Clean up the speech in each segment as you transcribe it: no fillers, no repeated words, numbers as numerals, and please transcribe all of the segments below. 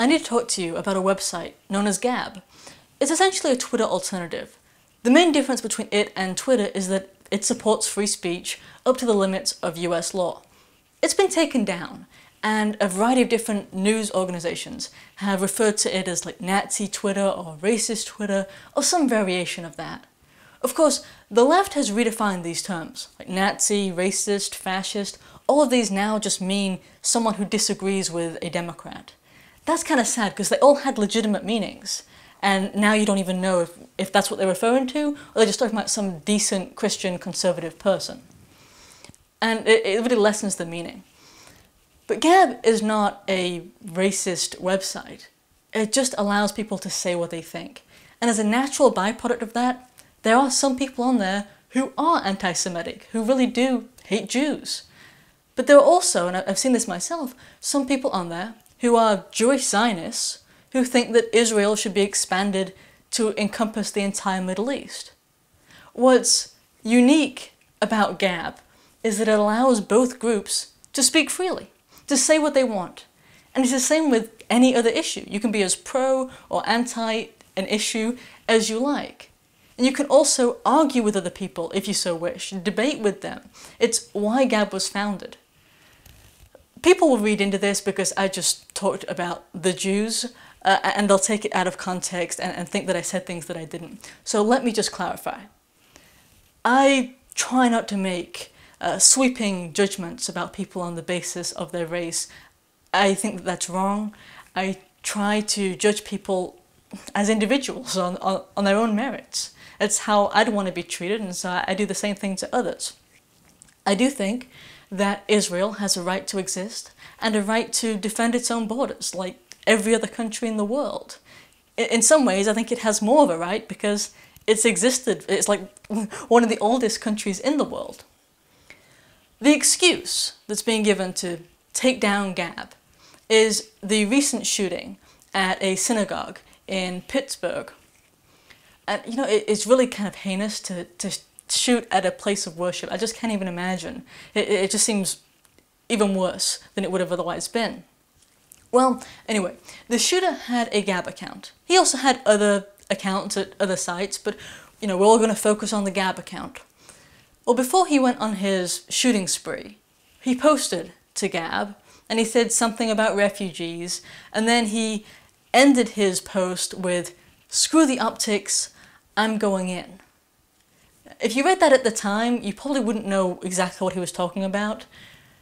I need to talk to you about a website known as Gab. It's essentially a Twitter alternative. The main difference between it and Twitter is that it supports free speech up to the limits of US law. It's been taken down, and a variety of different news organizations have referred to it as like Nazi Twitter or racist Twitter or some variation of that. Of course, the left has redefined these terms, like Nazi, racist, fascist. All of these now just mean someone who disagrees with a Democrat. That's kind of sad because they all had legitimate meanings, and now you don't even know if that's what they're referring to, or they're just talking about some decent Christian conservative person. And it really lessens the meaning. But Gab is not a racist website. It just allows people to say what they think. And as a natural byproduct of that, there are some people on there who are anti-Semitic, who really do hate Jews. But there are also, and I've seen this myself, some people on there who are Jewish Zionists who think that Israel should be expanded to encompass the entire Middle East. What's unique about Gab is that it allows both groups to speak freely, to say what they want. And it's the same with any other issue. You can be as pro or anti an issue as you like. And you can also argue with other people if you so wish, debate with them. It's why Gab was founded. People will read into this because I just talked about the Jews, and they'll take it out of context and think that I said things that I didn't. So let me just clarify. I try not to make sweeping judgments about people on the basis of their race. I think that that's wrong. I try to judge people as individuals on their own merits. It's how I'd want to be treated, and so I do the same thing to others. I do think that Israel has a right to exist and a right to defend its own borders, like every other country in the world. In some ways, I think it has more of a right because it's existed. It's like one of the oldest countries in the world. The excuse that's being given to take down Gab is the recent shooting at a synagogue in Pittsburgh. And you know, it's really kind of heinous to shoot at a place of worship. I just can't even imagine. It just seems even worse than it would have otherwise been. Well, anyway, the shooter had a Gab account. He also had other accounts at other sites, but you know, we're all going to focus on the Gab account. Well, before he went on his shooting spree, he posted to Gab, and he said something about refugees, and then he ended his post with, "Screw the optics, I'm going in." If you read that at the time, you probably wouldn't know exactly what he was talking about.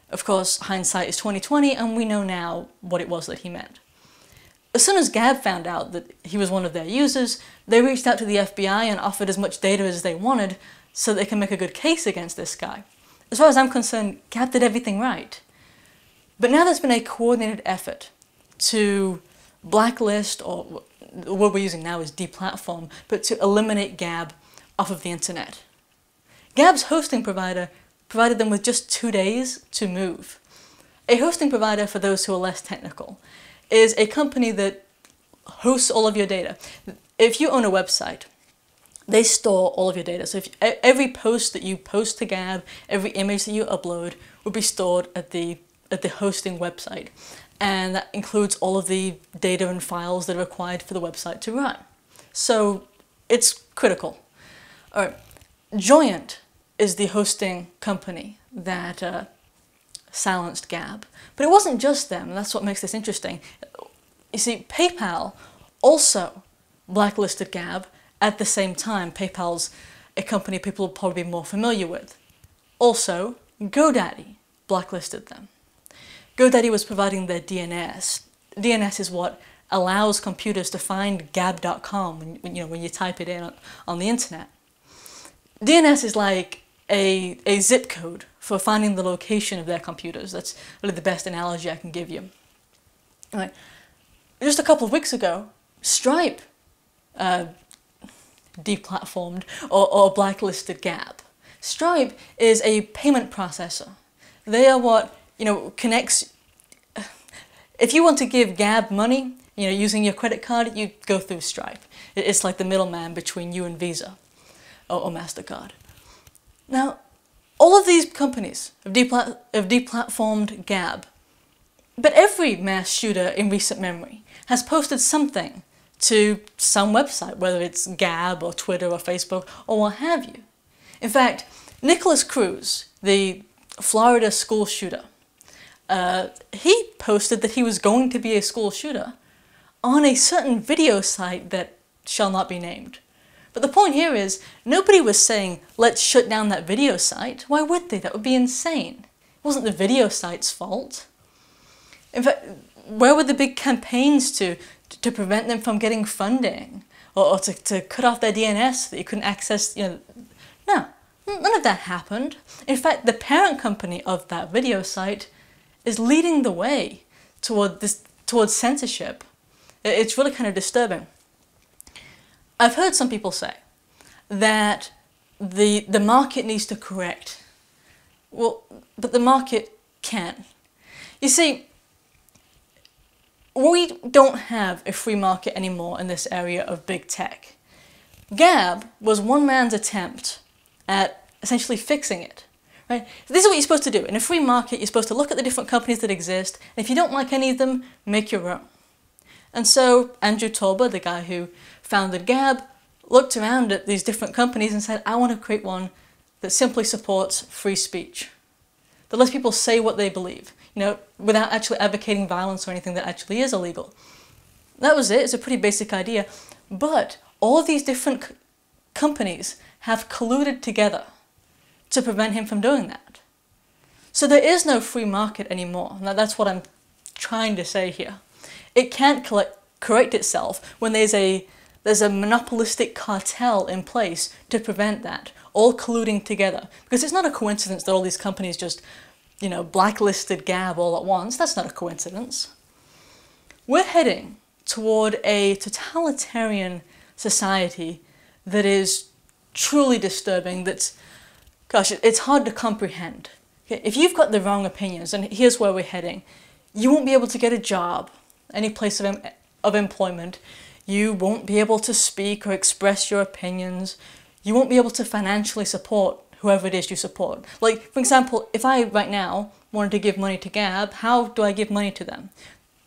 Of course, hindsight is 20/20, and we know now what it was that he meant. As soon as Gab found out that he was one of their users, they reached out to the FBI and offered as much data as they wanted so they can make a good case against this guy. As far as I'm concerned, Gab did everything right. But now there's been a coordinated effort to blacklist, or the word we're using now is deplatform, but to eliminate Gab off of the internet. Gab's hosting provider provided them with just 2 days to move. A hosting provider, for those who are less technical, is a company that hosts all of your data. If you own a website, they store all of your data. So if every post that you post to Gab, every image that you upload will be stored at the hosting website. And that includes all of the data and files that are required for the website to run. So it's critical. All right. Joyent is the hosting company that silenced Gab. But it wasn't just them, and that's what makes this interesting. You see, PayPal also blacklisted Gab at the same time. PayPal's a company people will probably be more familiar with. Also, GoDaddy blacklisted them. GoDaddy was providing their DNS. DNS is what allows computers to find gab.com when you type it in on the internet. DNS is like a zip code for finding the location of their computers. That's really the best analogy I can give you. All right. Just a couple of weeks ago, Stripe deplatformed or blacklisted Gab. Stripe is a payment processor. They are what connects. If you want to give Gab money, using your credit card, you go through Stripe. It's like the middleman between you and Visa or MasterCard. Now, all of these companies have deplatformed Gab. But every mass shooter in recent memory has posted something to some website, whether it's Gab or Twitter or Facebook or what have you. In fact, Nicholas Cruz, the Florida school shooter, he posted that he was going to be a school shooter on a certain video site that shall not be named. But the point here is, nobody was saying, let's shut down that video site. Why would they? That would be insane. It wasn't the video site's fault. In fact, where were the big campaigns to prevent them from getting funding? Or to cut off their DNS so that you couldn't access, No, none of that happened. In fact, the parent company of that video site is leading the way towards censorship. It's really kind of disturbing. I've heard some people say that the market needs to correct. Well, but the market can. You see, we don't have a free market anymore in this area of big tech. Gab was one man's attempt at essentially fixing it. Right? This is what you're supposed to do. In a free market, you're supposed to look at the different companies that exist, and if you don't like any of them, make your own. And so Andrew Torba, the guy who founded Gab, looked around at these different companies and said, I want to create one that simply supports free speech, that lets people say what they believe, without actually advocating violence or anything that actually is illegal. That was it. It's a pretty basic idea. But all of these different companies have colluded together to prevent him from doing that. So there is no free market anymore. Now that's what I'm trying to say here. It can't correct itself when there's a monopolistic cartel in place to prevent that, all colluding together. Because it's not a coincidence that all these companies just, blacklisted Gab all at once. That's not a coincidence. We're heading toward a totalitarian society that is truly disturbing, it's hard to comprehend. Okay? If you've got the wrong opinions, and here's where we're heading, you won't be able to get a job, any place of employment. You won't be able to speak or express your opinions. You won't be able to financially support whoever it is you support. Like, for example, if I right now wanted to give money to Gab, how do I give money to them?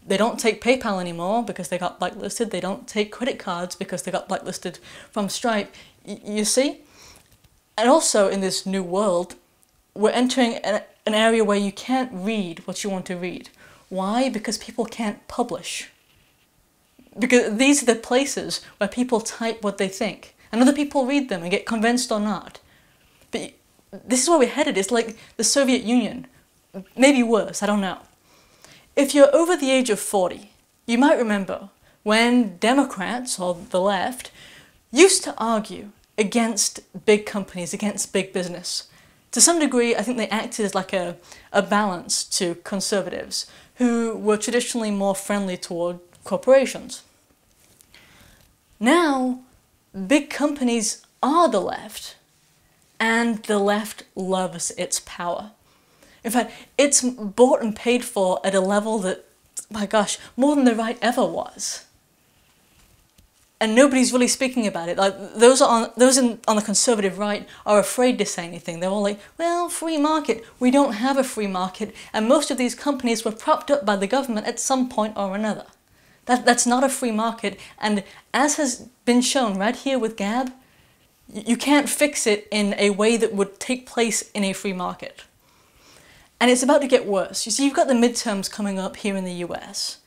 They don't take PayPal anymore because they got blacklisted. They don't take credit cards because they got blacklisted from Stripe. You see? And also in this new world, we're entering an area where you can't read what you want to read. Why? Because people can't publish. Because these are the places where people type what they think, and other people read them and get convinced or not. But this is where we're headed. It's like the Soviet Union. Maybe worse, I don't know. If you're over the age of 40, you might remember when Democrats, or the left, used to argue against big companies, against big business. To some degree, I think they acted as like a balance to conservatives, who were traditionally more friendly toward corporations. Now, big companies are the left, and the left loves its power. In fact, it's bought and paid for at a level that, my gosh, more than the right ever was. And nobody's really speaking about it. Like those on the conservative right are afraid to say anything. They're all like, well, free market. We don't have a free market, and most of these companies were propped up by the government at some point or another. That's not a free market, and as has been shown right here with Gab, you can't fix it in a way that would take place in a free market. And it's about to get worse. You see, you've got the midterms coming up here in the US.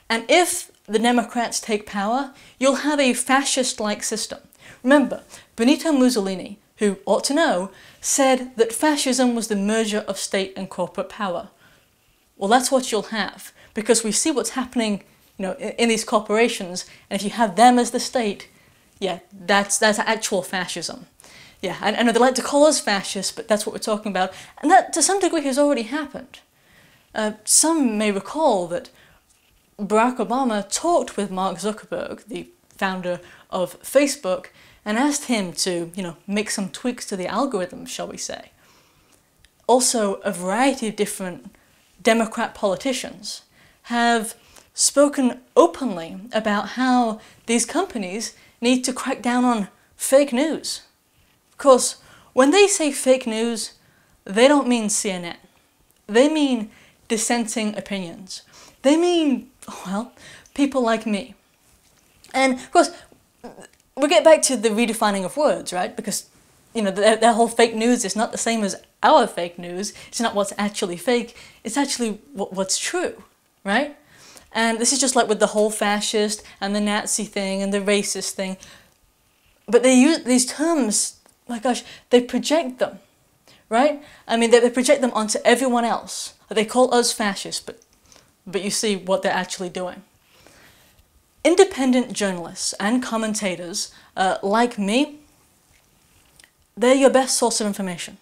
And if the Democrats take power, you'll have a fascist-like system. Remember, Benito Mussolini, who ought to know, said that fascism was the merger of state and corporate power. Well, that's what you'll have, because we see what's happening, in these corporations, and if you have them as the state, yeah, that's actual fascism. Yeah, I know they like to call us fascists, but that's what we're talking about, and that to some degree has already happened. Some may recall that Barack Obama talked with Mark Zuckerberg, the founder of Facebook, and asked him to, make some tweaks to the algorithm, shall we say. Also, a variety of different Democrat politicians have spoken openly about how these companies need to crack down on fake news. Of course, when they say fake news, they don't mean CNN. They mean dissenting opinions. They mean, well, people like me. And of course, we get back to the redefining of words, right? Because, you know, their whole fake news is not the same as our fake news. It's not what's actually fake. It's actually what's true, right? And this is just like with the whole fascist and the Nazi thing and the racist thing. But they use these terms, my gosh, they project them, right? I mean, they project them onto everyone else. They call us fascists, but you see what they're actually doing. Independent journalists and commentators, like me, they're your best source of information.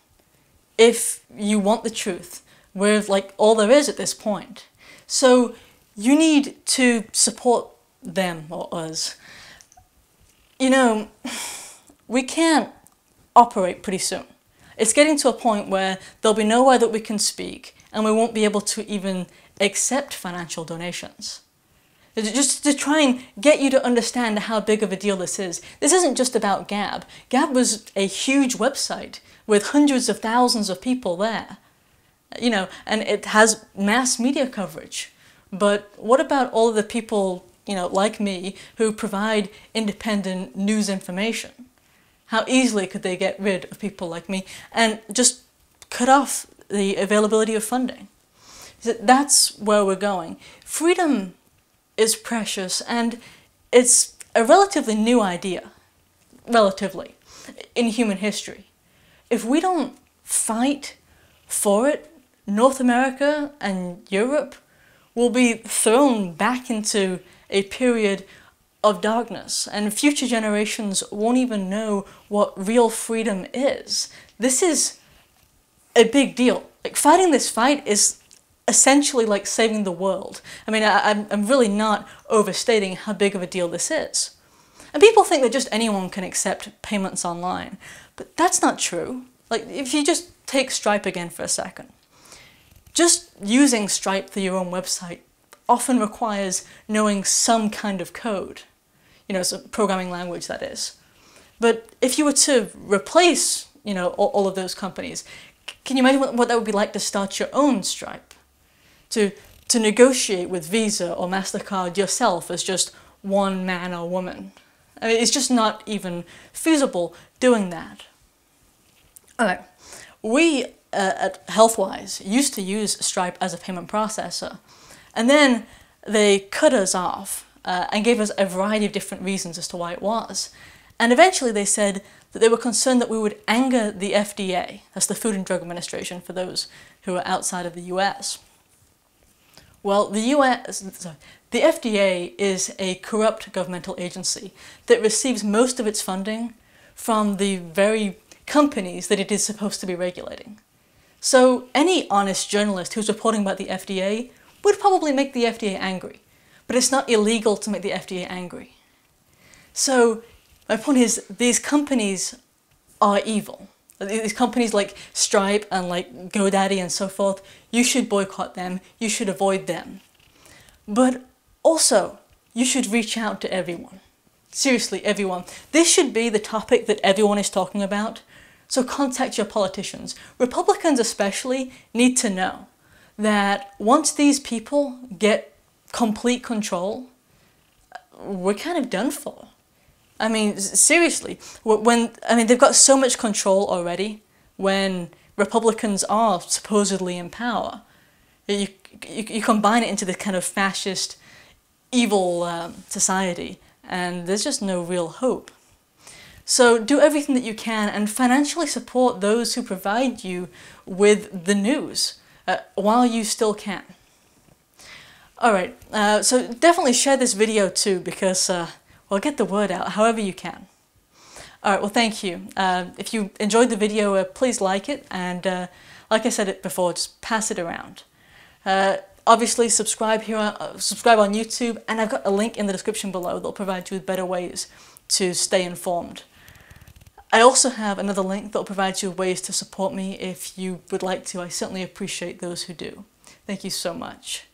If you want the truth, with like all there is at this point. So you need to support them or us. You know, we can't operate pretty soon. It's getting to a point where there'll be nowhere that we can speak, and we won't be able to even accept financial donations. Just to try and get you to understand how big of a deal this is. This isn't just about Gab. Gab was a huge website with hundreds of thousands of people there. You know, and it has mass media coverage. But what about all of the people, you know, like me, who provide independent news information? How easily could they get rid of people like me and just cut off the availability of funding? That's where we're going. Freedom is precious, and it's a relatively new idea, relatively, in human history. If we don't fight for it, North America and Europe will be thrown back into a period of darkness, and future generations won't even know what real freedom is. This is a big deal. Like, fighting this fight is essentially like saving the world. I mean, I'm really not overstating how big of a deal this is. And people think that just anyone can accept payments online, but that's not true. Like, if you just take Stripe again for a second, just using Stripe for your own website often requires knowing some kind of code, you know, so programming language, that is. But if you were to replace, you know, all of those companies, can you imagine what that would be like to start your own Stripe? To negotiate with Visa or MasterCard yourself as just one man or woman. I mean, it's just not even feasible doing that. Alright, we at Healthwise used to use Stripe as a payment processor, and then they cut us off and gave us a variety of different reasons as to why it was. And eventually they said that they were concerned that we would anger the FDA, that's the Food and Drug Administration for those who are outside of the US. Well, the FDA is a corrupt governmental agency that receives most of its funding from the very companies that it is supposed to be regulating. So any honest journalist who's reporting about the FDA would probably make the FDA angry, but it's not illegal to make the FDA angry. So my point is, these companies are evil. These companies like Stripe and like GoDaddy and so forth, you should boycott them, you should avoid them. But also, you should reach out to everyone. Seriously, everyone. This should be the topic that everyone is talking about. So contact your politicians. Republicans especially need to know that once these people get complete control, we're kind of done for. I mean, seriously, they've got so much control already when Republicans are supposedly in power. You combine it into this kind of fascist, evil society, and there's just no real hope. So do everything that you can and financially support those who provide you with the news while you still can. Alright, so definitely share this video too, because well, get the word out however you can. Alright, well, thank you. If you enjoyed the video, please like it, and like I said it before, just pass it around. Obviously, subscribe on YouTube, and I've got a link in the description below that'll provide you with better ways to stay informed. I also have another link that'll provide you with ways to support me if you would like to. I certainly appreciate those who do. Thank you so much.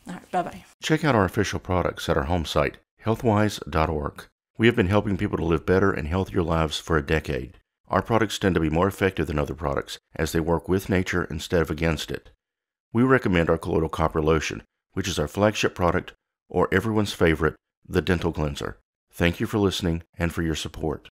Alright, bye-bye. Check out our official products at our home site, healthwise.org. We have been helping people to live better and healthier lives for a decade. Our products tend to be more effective than other products, as they work with nature instead of against it. we recommend our colloidal copper lotion, which is our flagship product, or everyone's favorite, the dental cleanser. Thank you for listening and for your support.